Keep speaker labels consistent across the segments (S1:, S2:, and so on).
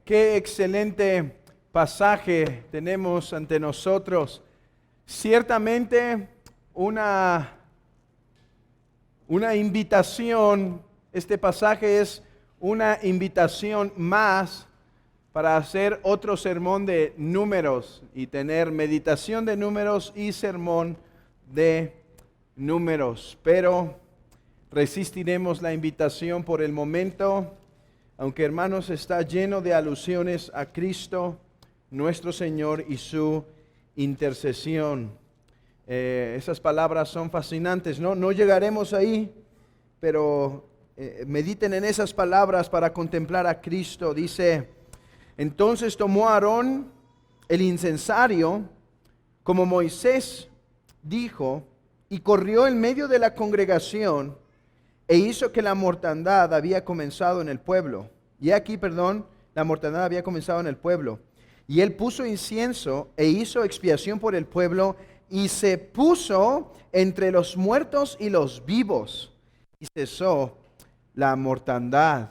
S1: Qué excelente pasaje tenemos ante nosotros. Ciertamente una invitación, este pasaje es una invitación más para hacer otro sermón de números y tener meditación de números y sermón de números. Pero resistiremos la invitación por el momento. Aunque, hermanos, está lleno de alusiones a Cristo, nuestro Señor y su intercesión. Esas palabras son fascinantes. No llegaremos ahí, pero mediten en esas palabras para contemplar a Cristo. Dice, entonces tomó Aarón el incensario, como Moisés dijo, y corrió en medio de la congregación, e hizo que la mortandad había comenzado en el pueblo. La mortandad había comenzado en el pueblo. Y él puso incienso e hizo expiación por el pueblo y se puso entre los muertos y los vivos. Y cesó la mortandad.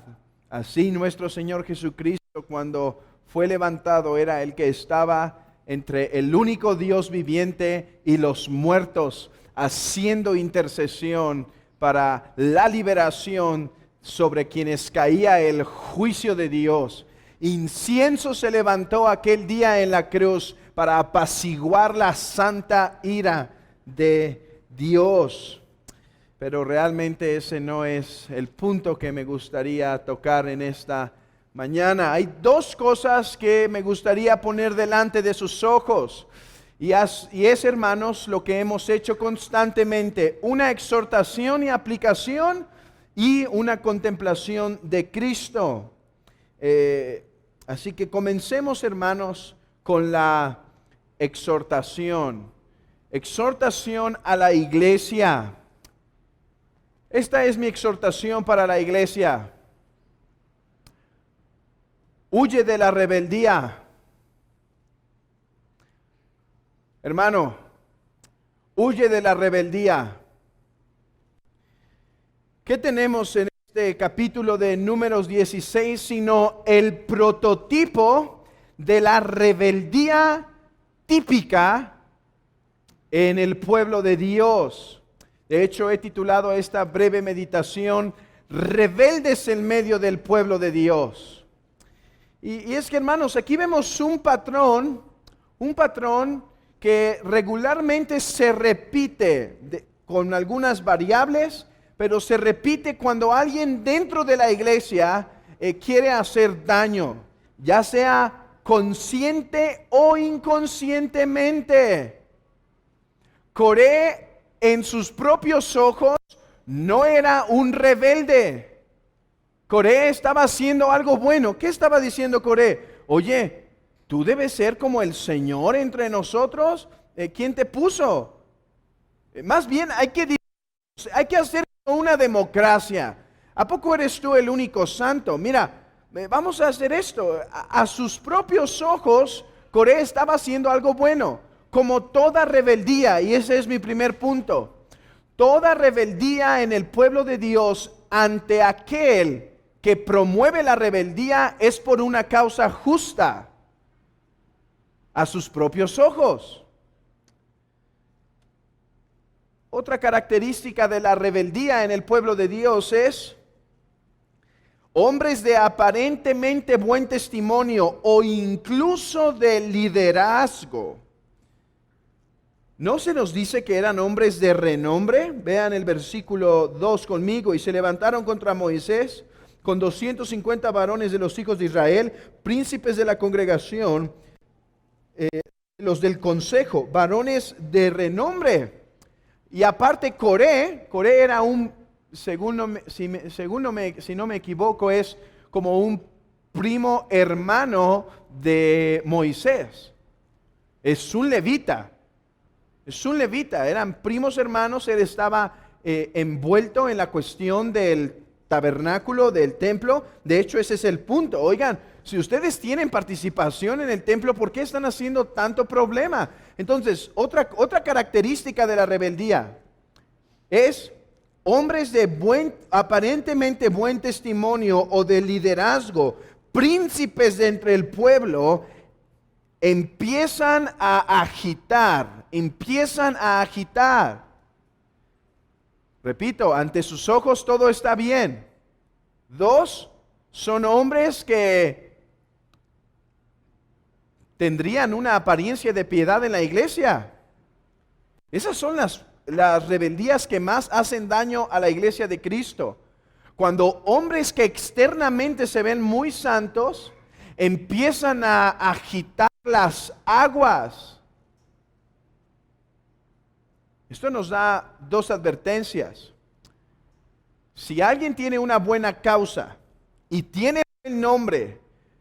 S1: Así nuestro Señor Jesucristo, cuando fue levantado, era el que estaba entre el único Dios viviente y los muertos, haciendo intercesión para la liberación sobre quienes caía el juicio de Dios. Incienso se levantó aquel día en la cruz para apaciguar la santa ira de Dios. Pero realmente ese no es el punto que me gustaría tocar en esta mañana. Hay dos cosas que me gustaría poner delante de sus ojos. Y es, hermanos, lo que hemos hecho constantemente, una exhortación y aplicación y una contemplación de Cristo. Así que comencemos, hermanos, con la exhortación. Exhortación a la iglesia. Esta es mi exhortación para la iglesia. Huye de la rebeldía. Hermano, huye de la rebeldía. ¿Qué tenemos en este capítulo de Números 16 sino el prototipo de la rebeldía típica en el pueblo de Dios? De hecho, he titulado esta breve meditación, Rebeldes en medio del pueblo de Dios. Y es que, hermanos, aquí vemos un patrón que regularmente se repite con algunas variables, pero se repite cuando alguien dentro de la iglesia quiere hacer daño, ya sea consciente o inconscientemente. Coré, en sus propios ojos, no era un rebelde. Coré estaba haciendo algo bueno. ¿Qué estaba diciendo Coré? Oye, tú debes ser como el Señor entre nosotros. ¿Quién te puso? Más bien hay que hacer una democracia. ¿A poco eres tú el único santo? Mira, vamos a hacer esto. A sus propios ojos, Coré estaba haciendo algo bueno. Como toda rebeldía, y ese es mi primer punto. Toda rebeldía en el pueblo de Dios ante aquel que promueve la rebeldía es por una causa justa. A sus propios ojos. Otra característica de la rebeldía en el pueblo de Dios es hombres de aparentemente buen testimonio o incluso de liderazgo. ¿No se nos dice que eran hombres de renombre? Vean el versículo 2 conmigo. Y se levantaron contra Moisés con 250 varones de los hijos de Israel, príncipes de la congregación, los del consejo, varones de renombre. Y aparte Coré era si no me equivoco, es como un primo hermano de Moisés. Es un levita. Eran primos hermanos. Él estaba envuelto en la cuestión del tabernáculo, del templo. De hecho, ese es el punto. Oigan, si ustedes tienen participación en el templo, ¿por qué están haciendo tanto problema? Entonces, otra característica de la rebeldía es hombres de aparentemente buen testimonio o de liderazgo, príncipes de entre el pueblo empiezan a agitar. Repito, ante sus ojos todo está bien. 2, son hombres que tendrían una apariencia de piedad en la iglesia. Esas son las rebeldías que más hacen daño a la iglesia de Cristo. Cuando hombres que externamente se ven muy santos empiezan a agitar las aguas. Esto nos da 2 advertencias. Si alguien tiene una buena causa y tiene el nombre,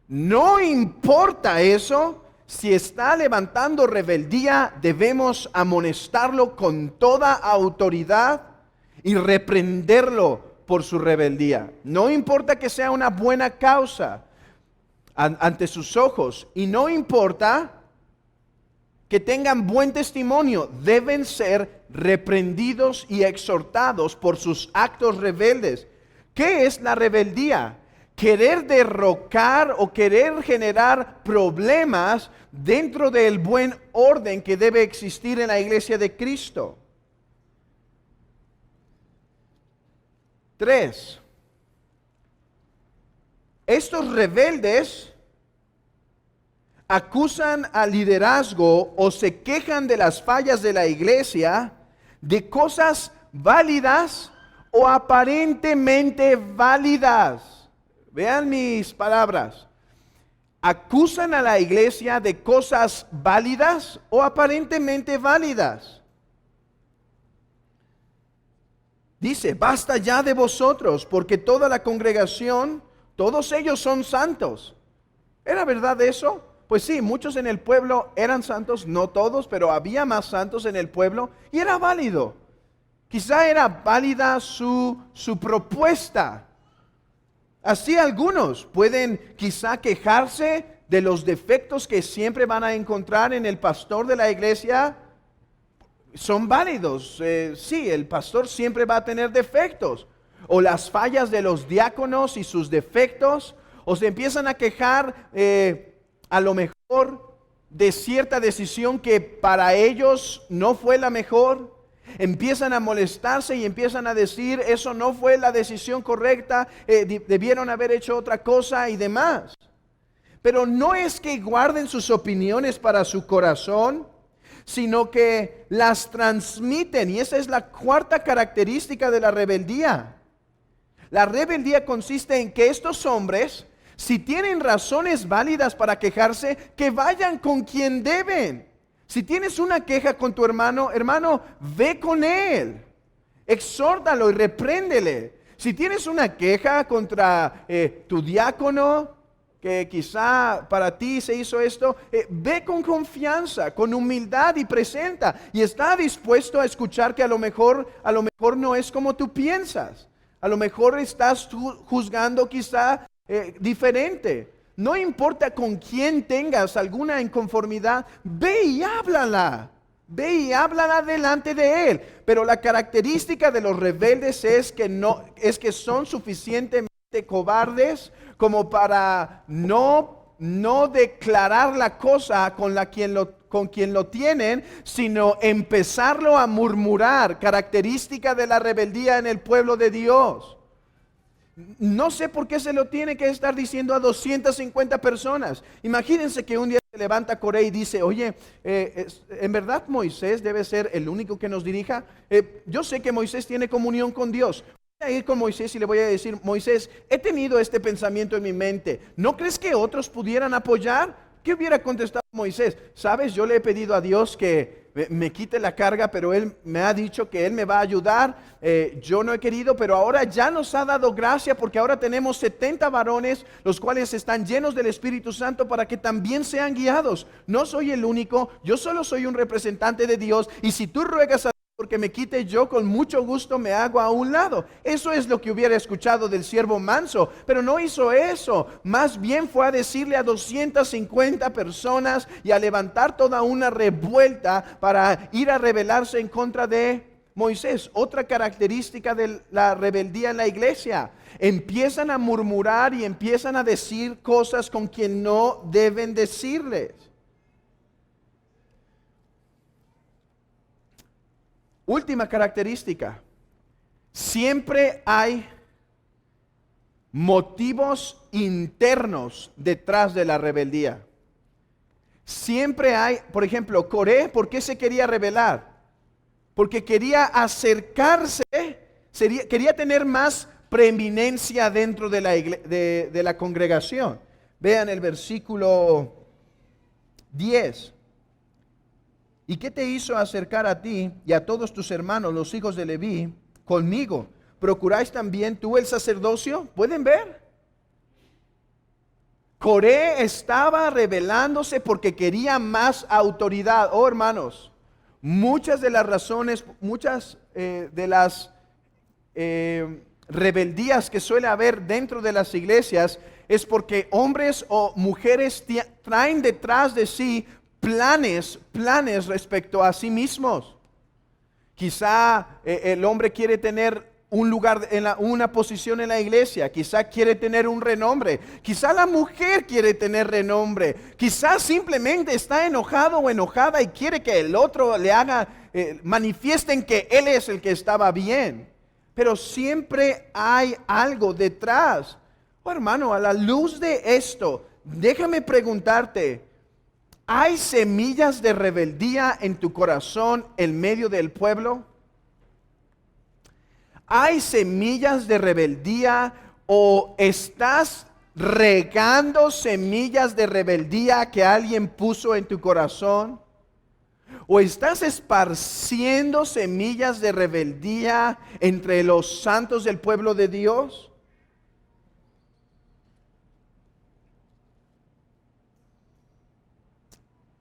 S1: no importa eso, si está levantando rebeldía, debemos amonestarlo con toda autoridad y reprenderlo por su rebeldía. No importa que sea una buena causa ante sus ojos, y no importa que tengan buen testimonio, deben ser reprendidos y exhortados por sus actos rebeldes. ¿Qué es la rebeldía? Querer derrocar o querer generar problemas dentro del buen orden que debe existir en la iglesia de Cristo. 3. Estos rebeldes acusan al liderazgo o se quejan de las fallas de la iglesia de cosas válidas o aparentemente válidas. Vean mis palabras. Acusan a la iglesia de cosas válidas o aparentemente válidas. Dice, basta ya de vosotros, porque toda la congregación, todos ellos son santos. ¿Era verdad eso? Pues sí, muchos en el pueblo eran santos, no todos, pero había más santos en el pueblo y era válido. Quizá era válida su propuesta. Así algunos pueden quizá quejarse de los defectos que siempre van a encontrar en el pastor de la iglesia. Son válidos. Sí, el pastor siempre va a tener defectos. O las fallas de los diáconos y sus defectos. O se empiezan a quejar a lo mejor de cierta decisión que para ellos no fue la mejor. Empiezan a molestarse y empiezan a decir, eso no fue la decisión correcta, debieron haber hecho otra cosa y demás. Pero no es que guarden sus opiniones para su corazón, sino que las transmiten, y esa es la 4ª característica de la rebeldía. La rebeldía consiste en que estos hombres, si tienen razones válidas para quejarse, que vayan con quien deben. Si tienes una queja con tu hermano, ve con él, exhórtalo y repréndele. Si tienes una queja contra tu diácono, que quizá para ti se hizo esto, ve con confianza, con humildad y presenta. Y está dispuesto a escuchar que a lo mejor no es como tú piensas. A lo mejor estás juzgando quizá diferente. No importa con quién tengas alguna inconformidad, ve y háblala delante de él. Pero la característica de los rebeldes es que son suficientemente cobardes como para no declarar la cosa con quien lo tienen, sino empezarlo a murmurar, característica de la rebeldía en el pueblo de Dios. No sé por qué se lo tiene que estar diciendo a 250 personas. Imagínense que un día se levanta Coré y dice, oye, ¿en verdad Moisés debe ser el único que nos dirija? Yo sé que Moisés tiene comunión con Dios. Voy a ir con Moisés y le voy a decir, Moisés, he tenido este pensamiento en mi mente. ¿No crees que otros pudieran apoyar? ¿Qué hubiera contestado Moisés? Sabes, yo le he pedido a Dios que me quite la carga, pero Él me ha dicho que Él me va a ayudar. Yo no he querido, pero ahora ya nos ha dado gracia porque ahora tenemos 70 varones, los cuales están llenos del Espíritu Santo para que también sean guiados. No soy el único, yo solo soy un representante de Dios. Y si tú ruegas a Dios porque me quite, yo con mucho gusto me hago a un lado. Eso es lo que hubiera escuchado del siervo manso, pero no hizo eso. Más bien fue a decirle a 250 personas y a levantar toda una revuelta para ir a rebelarse en contra de Moisés. Otra característica de la rebeldía en la iglesia. Empiezan a murmurar y empiezan a decir cosas con quien no deben decirles. Última característica. Siempre hay motivos internos detrás de la rebeldía. Siempre hay, por ejemplo, Coré, ¿por qué se quería rebelar? Porque quería acercarse, quería tener más preeminencia dentro de la congregación. Vean el versículo 10. ¿Y qué te hizo acercar a ti y a todos tus hermanos, los hijos de Leví, conmigo? ¿Procuráis también tú el sacerdocio? ¿Pueden ver? Coré estaba rebelándose porque quería más autoridad. Oh, hermanos, muchas de las razones, muchas de las rebeldías que suele haber dentro de las iglesias es porque hombres o mujeres traen detrás de sí planes respecto a sí mismos. Quizá el hombre quiere tener un lugar, una posición en la iglesia, quizá quiere tener un renombre, quizá la mujer quiere tener renombre, quizá simplemente está enojado o enojada y quiere que el otro le haga, manifiesten que él es el que estaba bien. Pero siempre hay algo detrás. Oh, hermano, a la luz de esto, déjame preguntarte, ¿hay semillas de rebeldía en tu corazón en medio del pueblo? ¿Hay semillas de rebeldía o estás regando semillas de rebeldía que alguien puso en tu corazón? ¿O estás esparciendo semillas de rebeldía entre los santos del pueblo de Dios?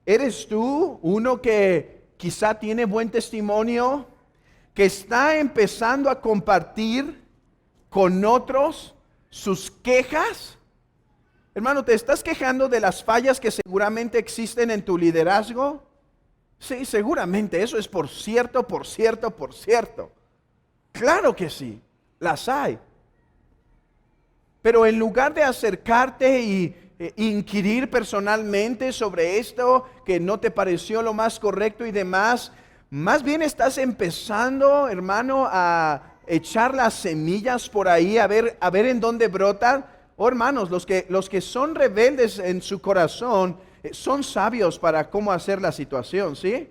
S1: ¿Eres tú uno que quizá tiene buen testimonio, que está empezando a compartir con otros sus quejas? Hermano, ¿te estás quejando de las fallas que seguramente existen en tu liderazgo? Sí, seguramente, eso es por cierto. Claro que sí, las hay. Pero en lugar de acercarte y inquirir personalmente sobre esto que no te pareció lo más correcto y demás, más bien estás empezando, hermano, a echar las semillas por ahí, a ver en dónde brotan. Oh, hermanos, los que son rebeldes en su corazón son sabios para cómo hacer la situación, ¿sí?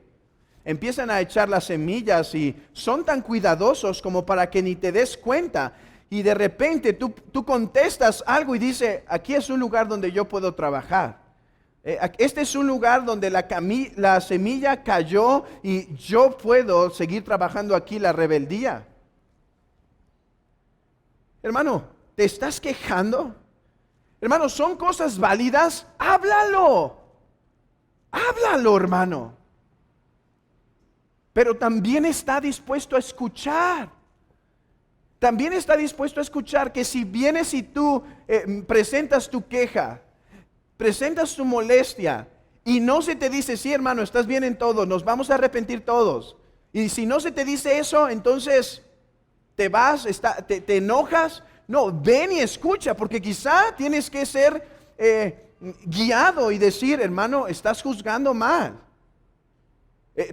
S1: Empiezan a echar las semillas y son tan cuidadosos como para que ni te des cuenta. Y de repente tú contestas algo y dice, aquí es un lugar donde yo puedo trabajar. Este es un lugar donde la semilla cayó y yo puedo seguir trabajando aquí la rebeldía. Hermano, ¿te estás quejando? Hermano, ¿son cosas válidas? Háblalo, hermano. Pero también está dispuesto a escuchar. También está dispuesto a escuchar que si vienes y tú presentas tu queja, presentas tu molestia y no se te dice, sí, hermano, estás bien en todo, nos vamos a arrepentir todos. Y si no se te dice eso, entonces te vas, te enojas. No, ven y escucha, porque quizá tienes que ser guiado y decir, hermano, estás juzgando mal.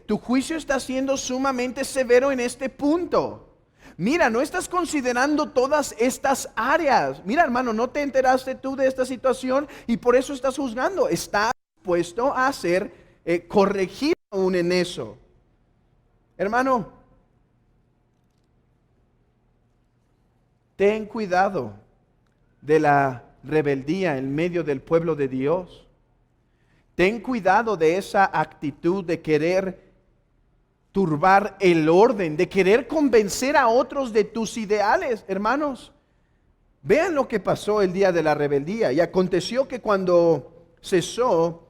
S1: Tu juicio está siendo sumamente severo en este punto. Mira, no estás considerando todas estas áreas. Mira, hermano, no te enteraste tú de esta situación y por eso estás juzgando. Estás dispuesto a ser corregido aún en eso. Hermano, ten cuidado de la rebeldía en medio del pueblo de Dios. Ten cuidado de esa actitud de querer turbar el orden, de querer convencer a otros de tus ideales. Hermanos, vean lo que pasó el día de la rebeldía. Y aconteció que cuando cesó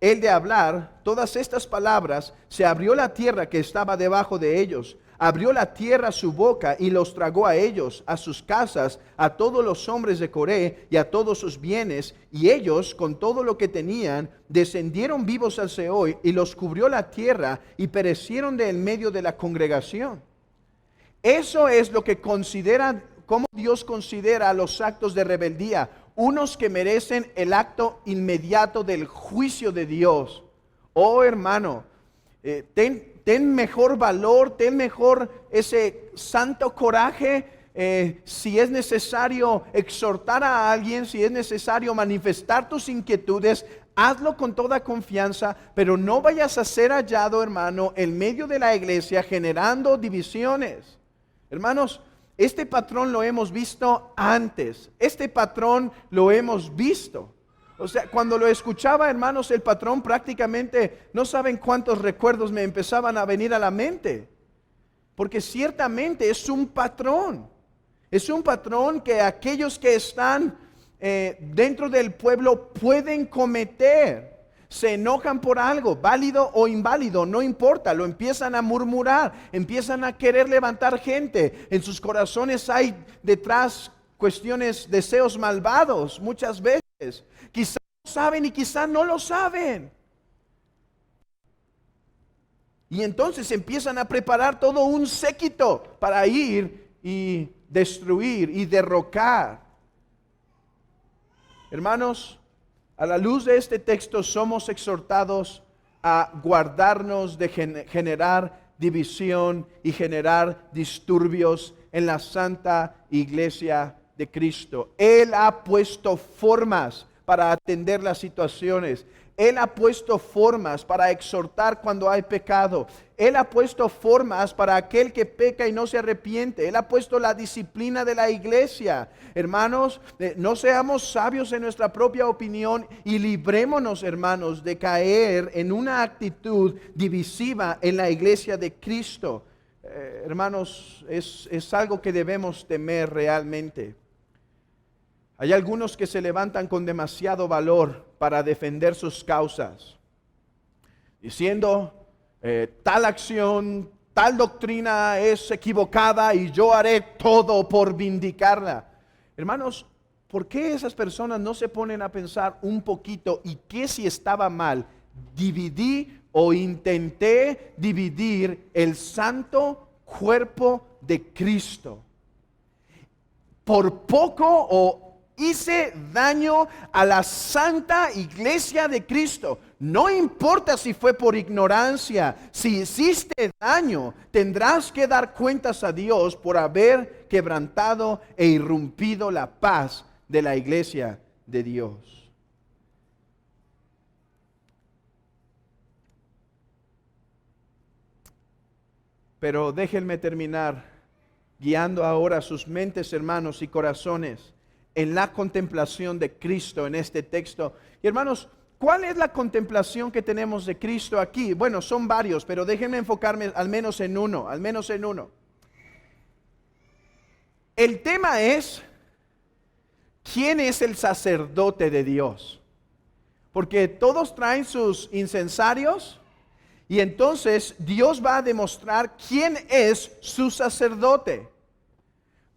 S1: él de hablar todas estas palabras, se abrió la tierra que estaba debajo de ellos, Abrió la tierra su boca y los tragó a ellos, a sus casas, a todos los hombres de Coré y a todos sus bienes. Y ellos, con todo lo que tenían, descendieron vivos al Seol y los cubrió la tierra y perecieron de en medio de la congregación. Eso es lo que cómo Dios considera los actos de rebeldía. Unos que merecen el acto inmediato del juicio de Dios. Oh hermano, ten mejor valor, ten mejor ese santo coraje. Si es necesario exhortar a alguien, si es necesario manifestar tus inquietudes, hazlo con toda confianza, pero no vayas a ser hallado, hermano, en medio de la iglesia generando divisiones. Hermanos, este patrón lo hemos visto antes, este patrón lo hemos visto. O sea, cuando lo escuchaba, hermanos, el patrón prácticamente no saben cuántos recuerdos me empezaban a venir a la mente. Porque ciertamente es un patrón. Es un patrón que aquellos que están dentro del pueblo pueden cometer. Se enojan por algo, válido o inválido, no importa, lo empiezan a murmurar, empiezan a querer levantar gente. En sus corazones hay detrás cuestiones, deseos malvados muchas veces. Quizás lo saben y quizás no lo saben. Y entonces empiezan a preparar todo un séquito para ir y destruir y derrocar. Hermanos, a la luz de este texto somos exhortados a guardarnos de generar división y generar disturbios en la santa iglesia de Cristo. Él ha puesto formas para atender las situaciones. Él ha puesto formas para exhortar cuando hay pecado. Él ha puesto formas para aquel que peca y no se arrepiente. Él ha puesto la disciplina de la iglesia. Hermanos, no seamos sabios en nuestra propia opinión y librémonos, hermanos, de caer en una actitud divisiva en la iglesia de Cristo. Hermanos, es algo que debemos temer realmente. Hay algunos que se levantan con demasiado valor para defender sus causas, diciendo tal acción, tal doctrina es equivocada y yo haré todo por vindicarla. Hermanos, ¿por qué esas personas no se ponen a pensar un poquito y qué si estaba mal? Dividí o intenté dividir el santo cuerpo de Cristo. Por poco o hice daño a la santa iglesia de Cristo. No importa si fue por ignorancia, si hiciste daño, tendrás que dar cuentas a Dios por haber quebrantado e irrumpido la paz de la iglesia de Dios. Pero déjenme terminar guiando ahora sus mentes, hermanos, y corazones en la contemplación de Cristo en este texto. Y hermanos, ¿cuál es la contemplación que tenemos de Cristo aquí? Bueno, son varios, pero déjenme enfocarme al menos en uno, El tema es, ¿quién es el sacerdote de Dios? Porque todos traen sus incensarios y entonces Dios va a demostrar quién es su sacerdote.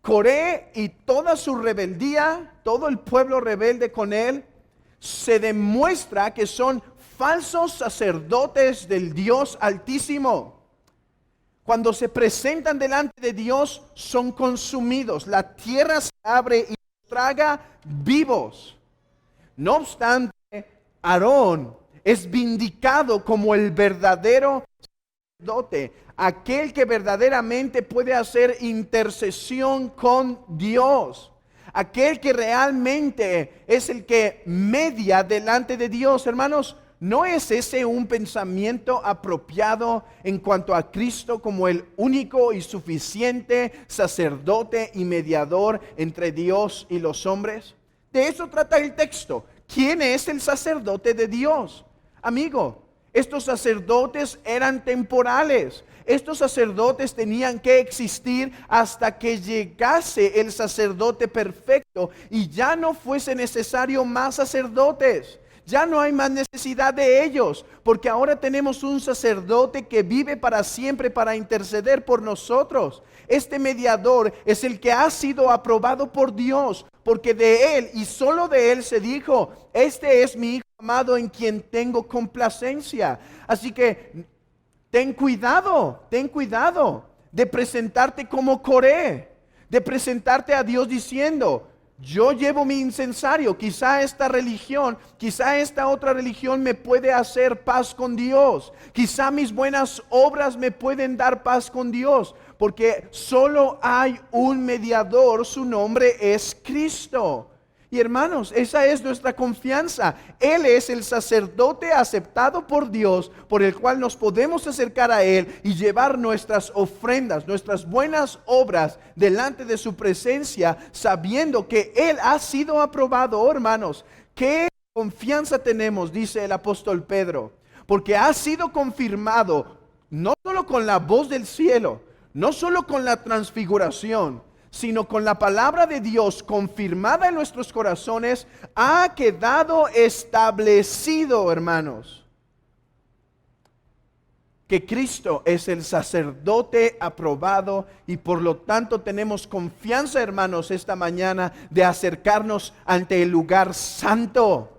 S1: Coré y toda su rebeldía, todo el pueblo rebelde con él, se demuestra que son falsos sacerdotes del Dios Altísimo. Cuando se presentan delante de Dios, son consumidos. La tierra se abre y los traga vivos. No obstante, Aarón es vindicado como el verdadero sacerdote, aquel que verdaderamente puede hacer intercesión con Dios, aquel que realmente es el que media delante de Dios. Hermanos, ¿no es ese un pensamiento apropiado en cuanto a Cristo como el único y suficiente sacerdote y mediador entre Dios y los hombres? De eso trata el texto. ¿Quién es el sacerdote de Dios? Amigo, estos sacerdotes eran temporales. Estos sacerdotes tenían que existir hasta que llegase el sacerdote perfecto y ya no fuese necesario más sacerdotes. Ya no hay más necesidad de ellos, porque ahora tenemos un sacerdote que vive para siempre para interceder por nosotros. Este mediador es el que ha sido aprobado por Dios, porque de él y solo de él se dijo: este es mi Hijo amado en quien tengo complacencia. Así que ten cuidado de presentarte como Coré, de presentarte a Dios diciendo: yo llevo mi incensario. Quizá esta religión, quizá esta otra religión me puede hacer paz con Dios. Quizá mis buenas obras me pueden dar paz con Dios, porque solo hay un mediador, su nombre es Cristo. Y hermanos, esa es nuestra confianza. Él es el sacerdote aceptado por Dios, por el cual nos podemos acercar a Él y llevar nuestras ofrendas, nuestras buenas obras delante de su presencia, sabiendo que Él ha sido aprobado. Oh, hermanos, ¿qué confianza tenemos? Dice el apóstol Pedro, porque ha sido confirmado no solo con la voz del cielo, no solo con la transfiguración, sino con la palabra de Dios confirmada en nuestros corazones, ha quedado establecido, hermanos, que Cristo es el sacerdote aprobado, y por lo tanto tenemos confianza, hermanos, esta mañana de acercarnos ante el lugar santo,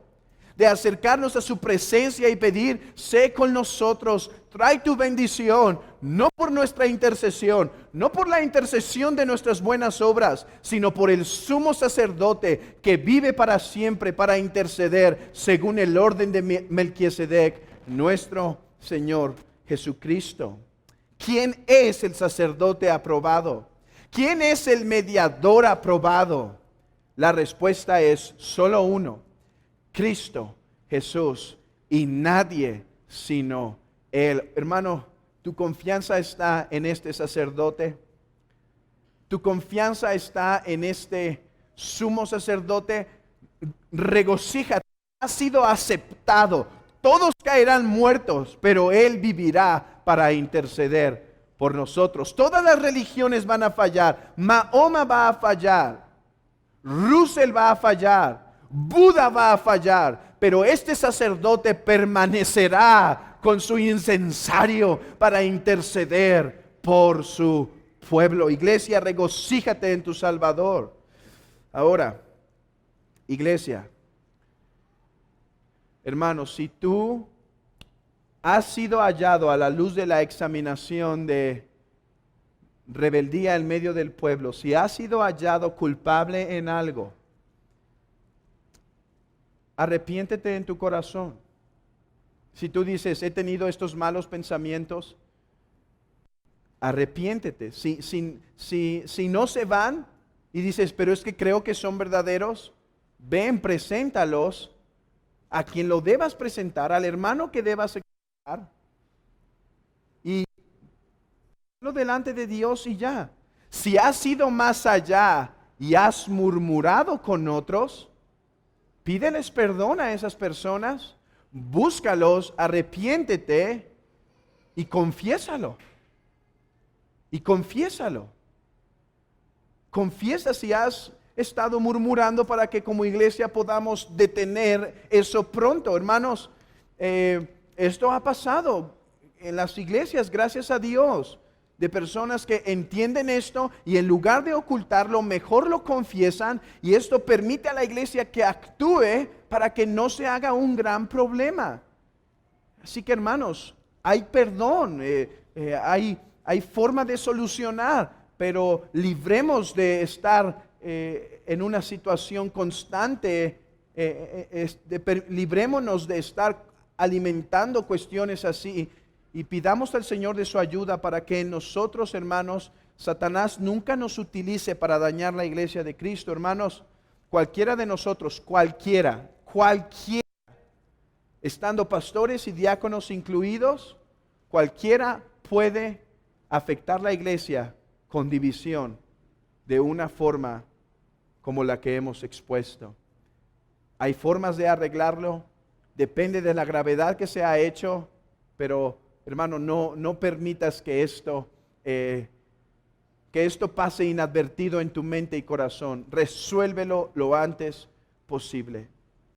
S1: de acercarnos a su presencia y pedir: sé con nosotros, trae tu bendición, no por nuestra intercesión, no por la intercesión de nuestras buenas obras, sino por el sumo sacerdote que vive para siempre para interceder según el orden de Melquisedec, nuestro Señor Jesucristo. ¿Quién es el sacerdote aprobado? ¿Quién es el mediador aprobado? La respuesta es solo uno: Cristo Jesús, y nadie sino Él. Hermano, ¿tu confianza está en este sacerdote? ¿Tu confianza está en este sumo sacerdote? Regocíjate, has sido aceptado. Todos caerán muertos, pero Él vivirá para interceder por nosotros. Todas las religiones van a fallar. Mahoma va a fallar. Russell va a fallar. Buda va a fallar, pero este sacerdote permanecerá con su incensario para interceder por su pueblo. Iglesia, regocíjate en tu Salvador. Ahora, iglesia, hermanos, si tú has sido hallado a la luz de la examinación de rebeldía en medio del pueblo, si has sido hallado culpable en algo, arrepiéntete en tu corazón. Si tú dices: he tenido estos malos pensamientos, arrepiéntete. Si no se van y dices: pero es que creo que son verdaderos, ven, preséntalos a quien lo debas presentar, al hermano que debas explicar, y lo delante de Dios y ya. Si has ido más allá y has murmurado con otros, pídeles perdón a esas personas, búscalos, arrepiéntete y confiésalo. Y confiésalo. Confiesa si has estado murmurando, para que como iglesia podamos detener eso pronto. Hermanos, esto ha pasado en las iglesias, gracias a Dios, de personas que entienden esto y en lugar de ocultarlo, mejor lo confiesan, y esto permite a la iglesia que actúe para que no se haga un gran problema. Así que, hermanos, hay perdón, hay forma de solucionar, pero libremos de estar en una situación constante, librémonos de estar alimentando cuestiones así. Y pidamos al Señor de su ayuda para que nosotros, hermanos, Satanás nunca nos utilice para dañar la iglesia de Cristo. Hermanos, cualquiera de nosotros, cualquiera, estando pastores y diáconos incluidos, cualquiera puede afectar la iglesia con división de una forma como la que hemos expuesto. Hay formas de arreglarlo, depende de la gravedad que se ha hecho, pero hermano, no permitas que esto pase inadvertido en tu mente y corazón. Resuélvelo lo antes posible.